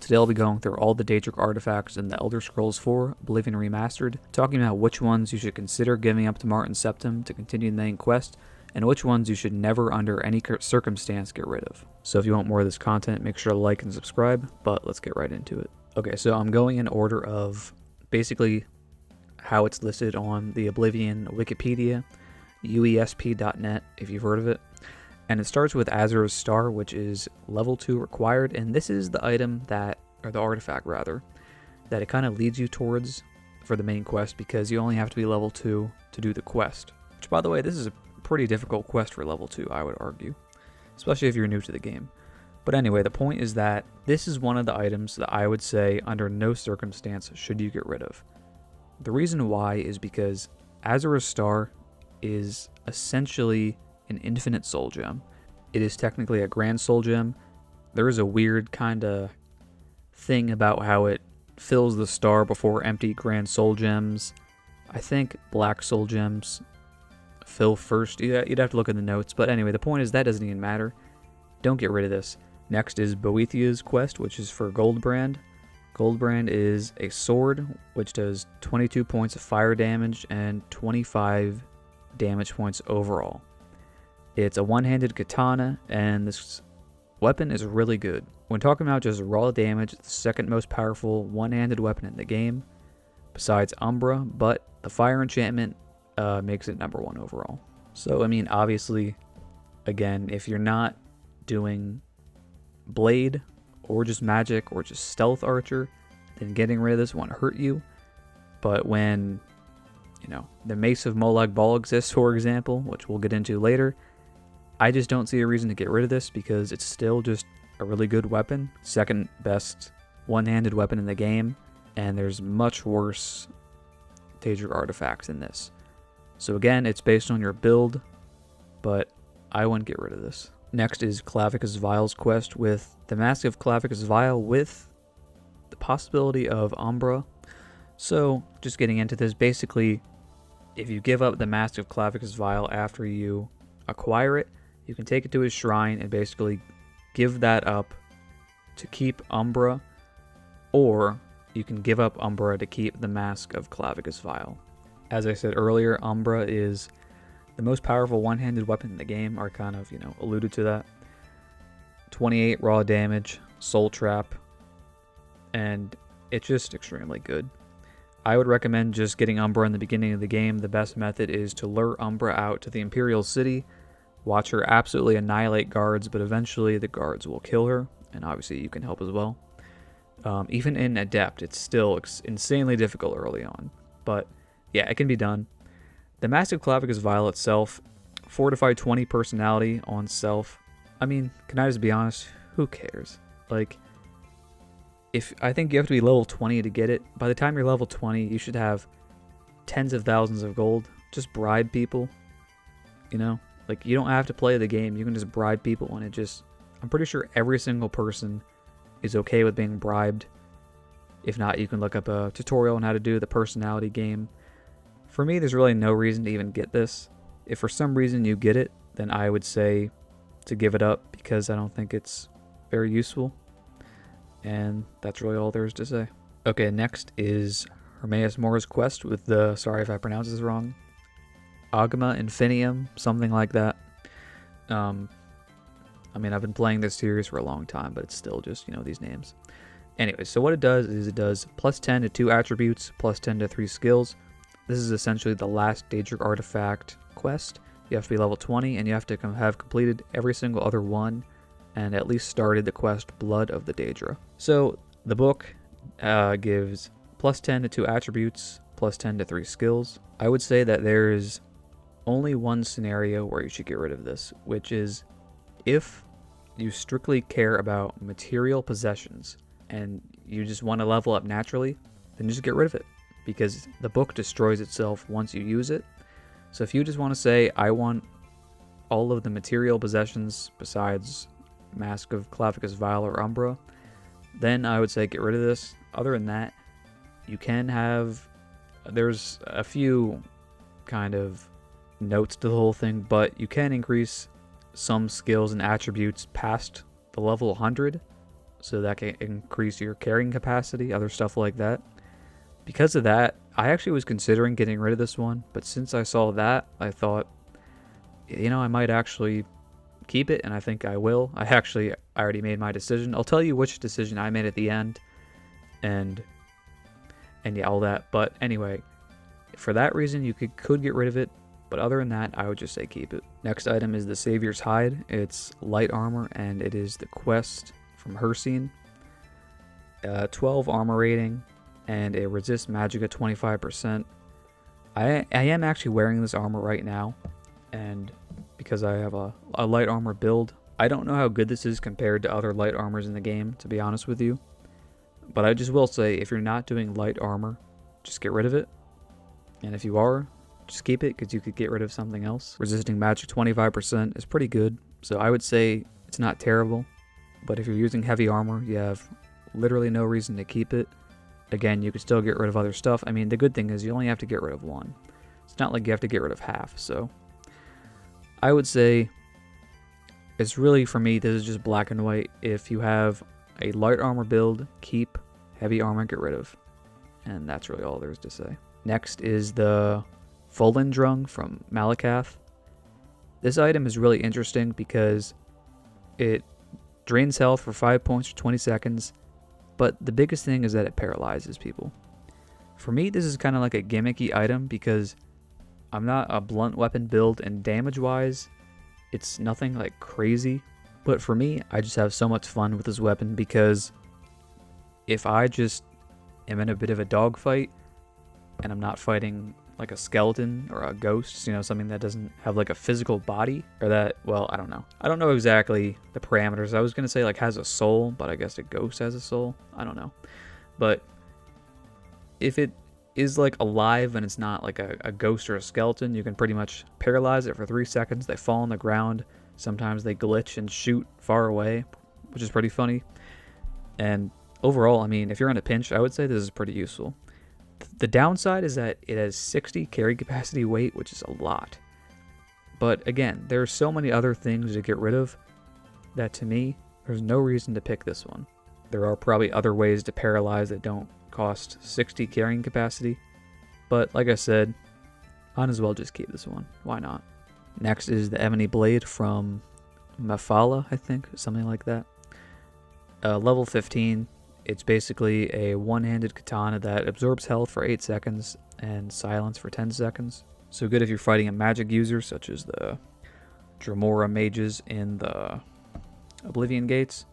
Today I'll be going through all the Daedric artifacts in the Elder Scrolls IV Oblivion Remastered, talking about which ones you should consider giving up to Martin Septim to continue the main quest, and which ones you should never under any circumstance get rid of. So if you want more of this content, make sure to like and subscribe, but let's get right into it. Okay, so I'm going in order of basically how it's listed on the Oblivion Wikipedia, uesp.net if you've heard of it. And it starts with Azura's Star, which is level 2 required, and this is the item that, or the artifact rather, that it kind of leads you towards for the main quest, because you only have to be level 2 to do the quest. Which, by the way, this is a pretty difficult quest for level 2, I would argue, especially if you're new to the game. But anyway, the point is that this is one of the items that I would say under no circumstance should you get rid of. The reason why is because Azura's Star is essentially an infinite soul gem. It is technically a grand soul gem. There is a weird kind of thing about how it fills the star before empty grand soul gems. I think black soul gems fill first. You'd have to look at the notes, but anyway, the point is that doesn't even matter. Don't get rid of this. Next is Boethiah's quest, which is for Goldbrand. Goldbrand is a sword which does 22 points of fire damage and 25 damage points overall. It's a one-handed katana, and this weapon is really good. When talking about just raw damage, it's the second most powerful one-handed weapon in the game, besides Umbra, but the fire enchantment makes it number 1 overall. So, I mean, obviously, again, if you're not doing Blade, or just magic, or just stealth archer, then getting rid of this won't hurt you. But when, you know, the Mace of Molag Ball exists, for example, which we'll get into later, I just don't see a reason to get rid of this because it's still just a really good weapon. Second best one-handed weapon in the game, and there's much worse Daedric artifacts than this. So again, it's based on your build, but I wouldn't get rid of this. Next is Clavicus Vial's quest with the Masque of Clavicus Vial with the possibility of Umbra. So just getting into this, basically, if you give up the Masque of Clavicus Vial after you acquire it, you can take it to his shrine and basically give that up to keep Umbra, or you can give up Umbra to keep the Masque of Clavicus Vial. As I said earlier, Umbra is the most powerful one-handed weapon in the game, or kind of, alluded to that. 28 raw damage, soul trap, and it's just extremely good. I would recommend just getting Umbra in the beginning of the game. The best method is to lure Umbra out to the Imperial City, watch her absolutely annihilate guards, but eventually the guards will kill her, and obviously you can help as well. Even in Adept, it's still insanely difficult early on, but yeah, it can be done. The Masque of Clavicus Vial itself, fortified 20 personality on self. I mean, can I just be honest? Who cares? Like, I think you have to be level 20 to get it. By the time you're level 20, you should have tens of thousands of gold. Just bribe people, Like, you don't have to play the game. You can just bribe people, and I'm pretty sure every single person is okay with being bribed. If not, you can look up a tutorial on how to do the personality game. For me, there's really no reason to even get this. If for some reason you get it, then I would say to give it up, because I don't think it's very useful. And that's really all there is to say. Okay, next is Hermaeus Mora's quest with the, sorry if I pronounce this wrong, Oghma Infinium, something like that. I mean, I've been playing this series for a long time, but it's still just, these names. Anyway, so what it does is it does plus 10 to 2 attributes, plus 10 to 3 skills. This is essentially the last Daedric artifact quest. You have to be level 20, and you have to have completed every single other one, and at least started the quest Blood of the Daedra. So the book gives plus 10 to 2 attributes, plus 10 to 3 skills. I would say that there is only one scenario where you should get rid of this, which is if you strictly care about material possessions and you just want to level up naturally, then just get rid of it, because the book destroys itself once you use it. So if you just want to say, I want all of the material possessions besides Masque of Clavicus Vial or Umbra, then I would say get rid of this. Other than that, you can have, there's a few kind of notes to the whole thing, but you can increase some skills and attributes past the level 100, so that can increase your carrying capacity, other stuff like that. Because of that, I actually was considering getting rid of this one, but since I saw that, I thought, I might actually keep it, and I think I will. I already made my decision. I'll tell you which decision I made at the end, and yeah, all that. But anyway, for that reason, you could get rid of it, but other than that, I would just say keep it. Next item is the Savior's Hide. It's light armor, and it is the quest from Hercene. 12 armor rating, and it resists magic at 25%. I am actually wearing this armor right now, and because I have a light armor build, I don't know how good this is compared to other light armors in the game, to be honest with you. But I just will say, if you're not doing light armor, just get rid of it. And if you are, just keep it, because you could get rid of something else. Resisting magic 25% is pretty good, so I would say it's not terrible. But if you're using heavy armor, you have literally no reason to keep it. Again, you could still get rid of other stuff. I mean, the good thing is you only have to get rid of one. It's not like you have to get rid of half, so I would say it's really, for me, this is just black and white. If you have a light armor build, keep. Heavy armor, get rid of. And that's really all there is to say. Next is the Volendrung from Malakath. This item is really interesting because it drains health for 5 points for 20 seconds, but the biggest thing is that it paralyzes people. For me, this is kind of like a gimmicky item because I'm not a blunt weapon build, and damage-wise, it's nothing like crazy. But for me, I just have so much fun with this weapon because if I just am in a bit of a dogfight and I'm not fighting like a skeleton or a ghost, something that doesn't have like a physical body, or that, well, I don't know. I don't know exactly the parameters. I was going to say like has a soul, but I guess a ghost has a soul. I don't know. But if it is like alive and it's not like a ghost or a skeleton, you can pretty much paralyze it for 3 seconds. They fall on the ground. Sometimes they glitch and shoot far away, which is pretty funny. And overall, I mean, if you're in a pinch, I would say this is pretty useful. The downside is that it has 60 carry capacity weight, which is a lot. But again, there are so many other things to get rid of that, to me, there's no reason to pick this one. There are probably other ways to paralyze that don't cost 60 carrying capacity. But like I said, might as well just keep this one. Why not? Next is the Ebony Blade from Mafala, I think, something like that. Level 15, it's basically a one-handed katana that absorbs health for 8 seconds and silence for 10 seconds. So good if you're fighting a magic user, such as the Dremora mages in the Oblivion Gates.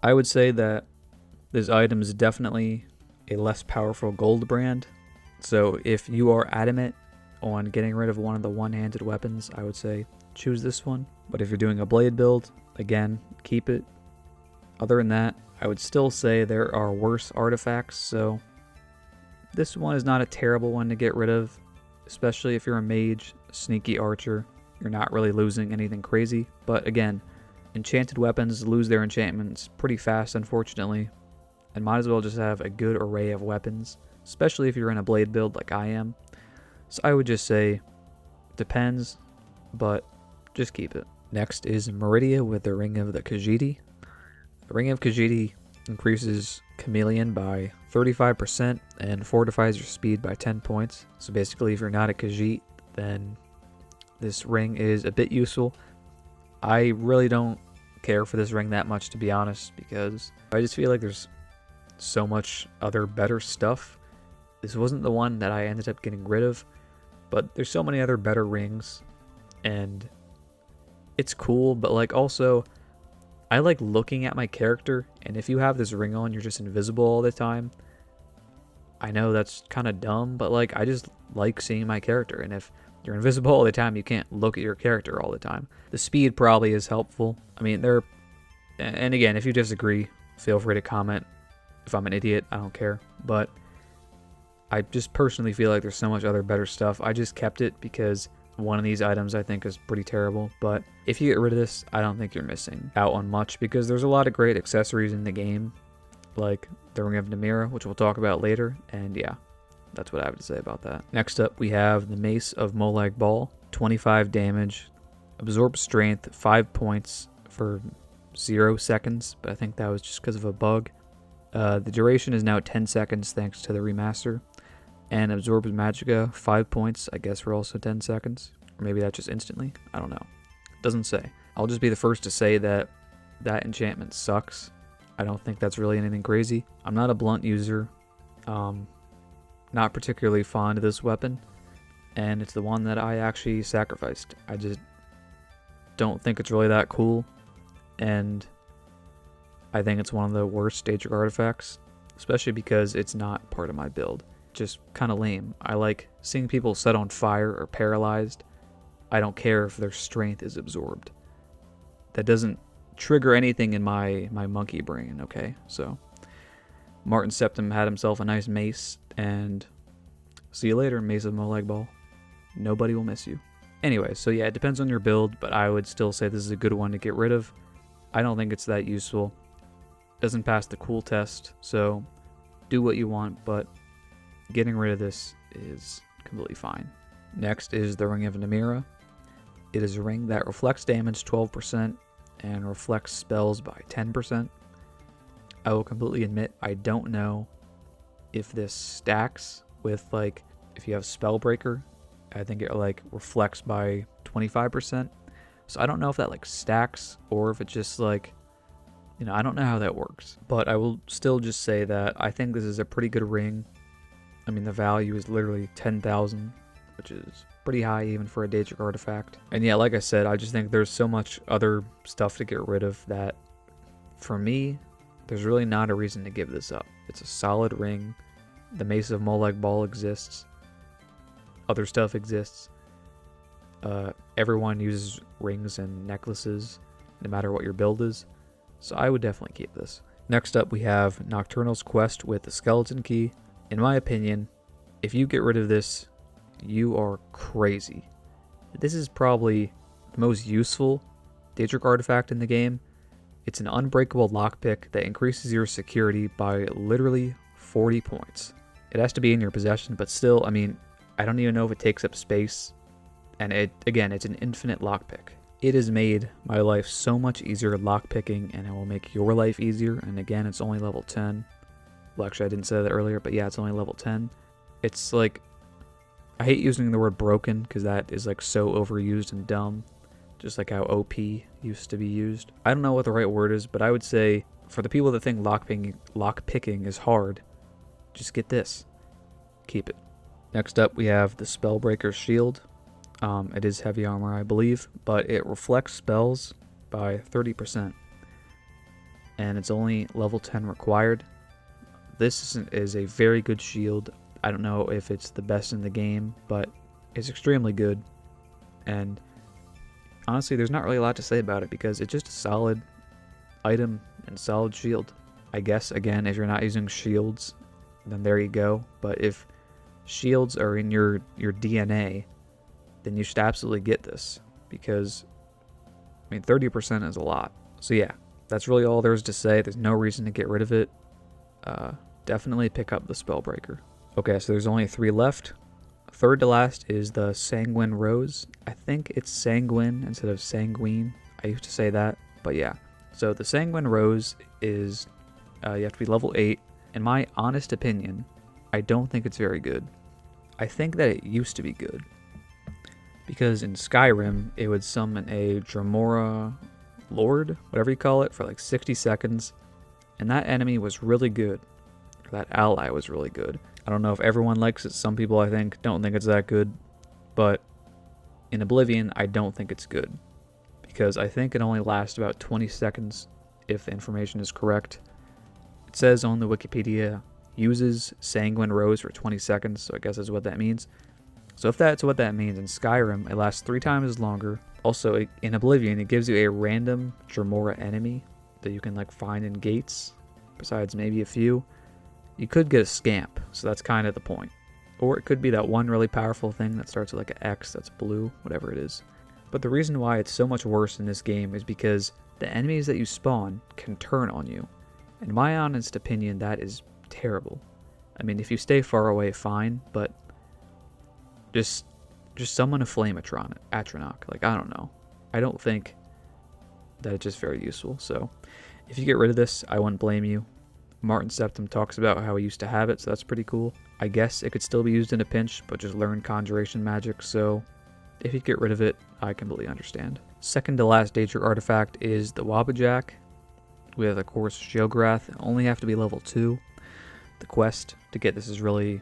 I would say that this item is definitely a less powerful Goldbrand. So if you are adamant on getting rid of one of the one-handed weapons, I would say choose this one. But if you're doing a blade build, again, keep it. Other than that, I would still say there are worse artifacts, so this one is not a terrible one to get rid of, especially if you're a mage, sneaky archer. You're not really losing anything crazy, but again, enchanted weapons lose their enchantments pretty fast, unfortunately, and might as well just have a good array of weapons, especially if you're in a blade build like I am. So I would just say, depends, but just keep it. Next is Meridia with the Ring of the Khajiti. The Ring of Khajiti increases Chameleon by 35% and fortifies your speed by 10 points. So basically, if you're not a Khajit, then this ring is a bit useful. I really don't care for this ring that much, to be honest, because I just feel like there's so much other better stuff. This wasn't the one that I ended up getting rid of, but there's so many other better rings, and it's cool, but like also, I like looking at my character, and if you have this ring on, you're just invisible all the time. I know that's kind of dumb, but like I just like seeing my character, and if you're invisible all the time, you can't look at your character all the time. The speed probably is helpful. I mean, and again, if you disagree, feel free to comment. If I'm an idiot, I don't care, but I just personally feel like there's so much other better stuff. I just kept it because one of these items I think is pretty terrible, but if you get rid of this, I don't think you're missing out on much, because there's a lot of great accessories in the game, like the Ring of Namira, which we'll talk about later, and yeah, that's what I have to say about that. Next up, we have the Mace of Molag Bal, 25 damage, absorb strength, 5 points for 0 seconds, but I think that was just because of a bug. The duration is now 10 seconds thanks to the remaster. And Absorbs Magicka, 5 points, I guess for also 10 seconds. Or maybe that's just instantly. I don't know. Doesn't say. I'll just be the first to say that that enchantment sucks. I don't think that's really anything crazy. I'm not a blunt user. Not particularly fond of this weapon. And it's the one that I actually sacrificed. I just don't think it's really that cool. And I think it's one of the worst Daedric artifacts. Especially because it's not part of my build. Just kind of lame. I like seeing people set on fire or paralyzed. I don't care if their strength is absorbed. That doesn't trigger anything in my monkey brain, okay? So, Martin Septim had himself a nice mace, and see you later, Mace of Molag Ball. Nobody will miss you. Anyway, so yeah, it depends on your build, but I would still say this is a good one to get rid of. I don't think it's that useful. Doesn't pass the cool test, so do what you want, but getting rid of this is completely fine. Next is the Ring of Namira. It is a ring that reflects damage 12% and reflects spells by 10%. I will completely admit I don't know if this stacks with, like, if you have Spellbreaker, I think it like reflects by 25%. So I don't know if that like stacks or if it just like, you know, I don't know how that works. But I will still just say that I think this is a pretty good ring. I mean, the value is literally 10,000, which is pretty high even for a Daedric artifact. And yeah, like I said, I just think there's so much other stuff to get rid of that, for me, there's really not a reason to give this up. It's a solid ring. The Mace of Molag Ball exists. Other stuff exists. Everyone uses rings and necklaces, no matter what your build is. So I would definitely keep this. Next up, we have Nocturnal's Quest with the Skeleton Key. In my opinion, if you get rid of this, you are crazy. This is probably the most useful Daedric artifact in the game. It's an unbreakable lockpick that increases your security by literally 40 points. It has to be in your possession, but still, I mean, I don't even know if it takes up space. And it's an infinite lockpick. It has made my life so much easier lockpicking, and it will make your life easier. And again, it's only level 10. Well, actually, I didn't say that earlier, but yeah, it's only level 10. It's like, I hate using the word broken because that is like so overused and dumb. Just like how OP used to be used. I don't know what the right word is, but I would say for the people that think lockpicking is hard, just get this. Keep it. Next up, we have the Spellbreaker Shield. It is heavy armor, I believe, but it reflects spells by 30%. And it's only level 10 required. This is a very good shield. I don't know if it's the best in the game, but it's extremely good. And honestly, there's not really a lot to say about it because it's just a solid item and solid shield. I guess, again, if you're not using shields, then there you go. But if shields are in your DNA, then you should absolutely get this because, I mean, 30% is a lot. So yeah, that's really all there is to say. There's no reason to get rid of it. Definitely pick up the Spellbreaker. Okay, so there's only 3 left. Third to last is the Sanguine Rose. I think it's Sanguine instead of Sanguine. I used to say that, but yeah. So the Sanguine Rose is, you have to be level 8. In my honest opinion, I don't think it's very good. I think that it used to be good. Because in Skyrim, it would summon a Dremora Lord, whatever you call it, for like 60 seconds. And that enemy was really good. Or that ally was really good. I don't know if everyone likes it. Some people, I think, don't think it's that good. But in Oblivion, I don't think it's good. Because I think it only lasts about 20 seconds, if the information is correct. It says on the Wikipedia, uses Sanguine Rose for 20 seconds, so I guess that's what that means. So if that's what that means, in Skyrim, it lasts 3 times longer. Also, in Oblivion, it gives you a random Dremora enemy that you can like find in gates, besides maybe a few. You could get a Scamp, so that's kind of the point. Or it could be that one really powerful thing that starts with like an X that's blue, whatever it is. But the reason why it's so much worse in this game is because the enemies that you spawn can turn on you. In my honest opinion, that is terrible. I mean, if you stay far away, fine, but just summon a Flame Atronach. Like, I don't know. I don't think that it's just very useful. So if you get rid of this, I wouldn't blame you. Martin Septim talks about how he used to have it, so that's pretty cool. I guess it could still be used in a pinch, but just learn conjuration magic, so if you get rid of it, I completely understand. Second to last Daedric artifact is the Wabbajack with, of course, Sheograth. Only have to be level 2. The quest to get this is really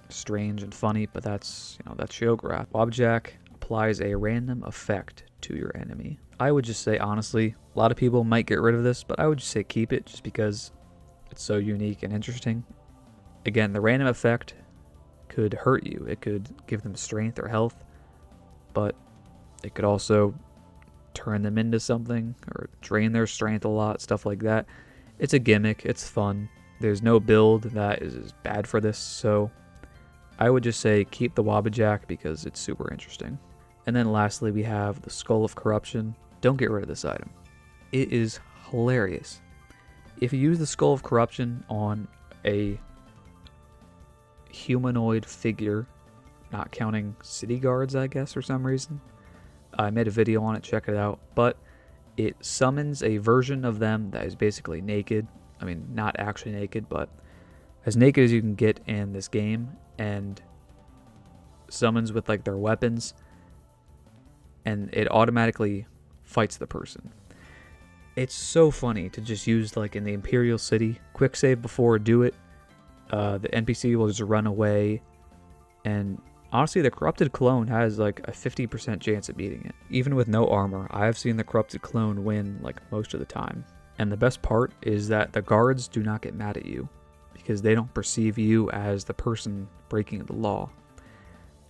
strange and funny, but that's Sheograth. Wabbajack applies a random effect to your enemy. I would just say, honestly, a lot of people might get rid of this, but I would just say keep it just because it's so unique and interesting. Again, the random effect could hurt you. It could give them strength or health, but it could also turn them into something or drain their strength a lot, stuff like that. It's a gimmick. It's fun. There's no build that is bad for this, so I would just say keep the Wabbajack because it's super interesting. And then lastly, we have the Skull of Corruption. Don't get rid of this item. It is hilarious. If you use the Skull of Corruption on a humanoid figure, not counting city guards, I guess, for some reason. I made a video on it, check it out. But it summons a version of them that is basically naked. I mean, not actually naked, but as naked as you can get in this game. And summons with like their weapons. And it automatically fights the person. It's so funny to just use like in the Imperial City. Quick save before, do it. The NPC will just run away. And honestly, the Corrupted Clone has like a 50% chance of beating it. Even with no armor, I have seen the Corrupted Clone win like most of the time. And the best part is that the guards do not get mad at you because they don't perceive you as the person breaking the law.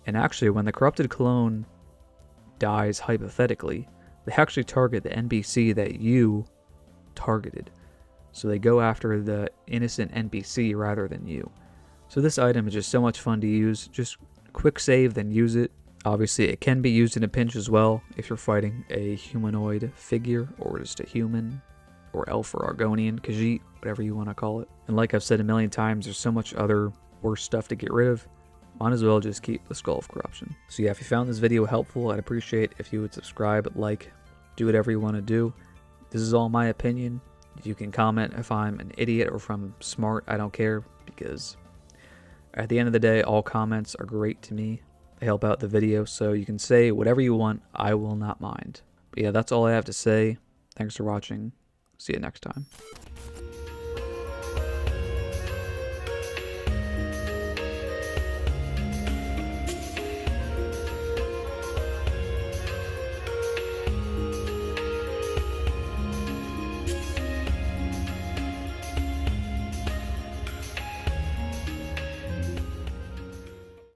And actually, when the Corrupted Clone dies hypothetically, they actually target the NPC that you targeted. So they go after the innocent NPC rather than you. So this item is just so much fun to use. Just quick save, then use it. Obviously, it can be used in a pinch as well if you're fighting a humanoid figure or just a human or elf or Argonian, Khajiti, whatever you want to call it. And like I've said a million times, there's so much other worse stuff to get rid of. Might as well just keep the Skull of Corruption. So yeah, if you found this video helpful, I'd appreciate if you would subscribe, like, do whatever you want to do. This is all my opinion. You can comment if I'm an idiot or if I'm smart. I don't care, because at the end of the day, all comments are great to me. They help out the video, so you can say whatever you want. I will not mind. But yeah, that's all I have to say. Thanks for watching. See you next time.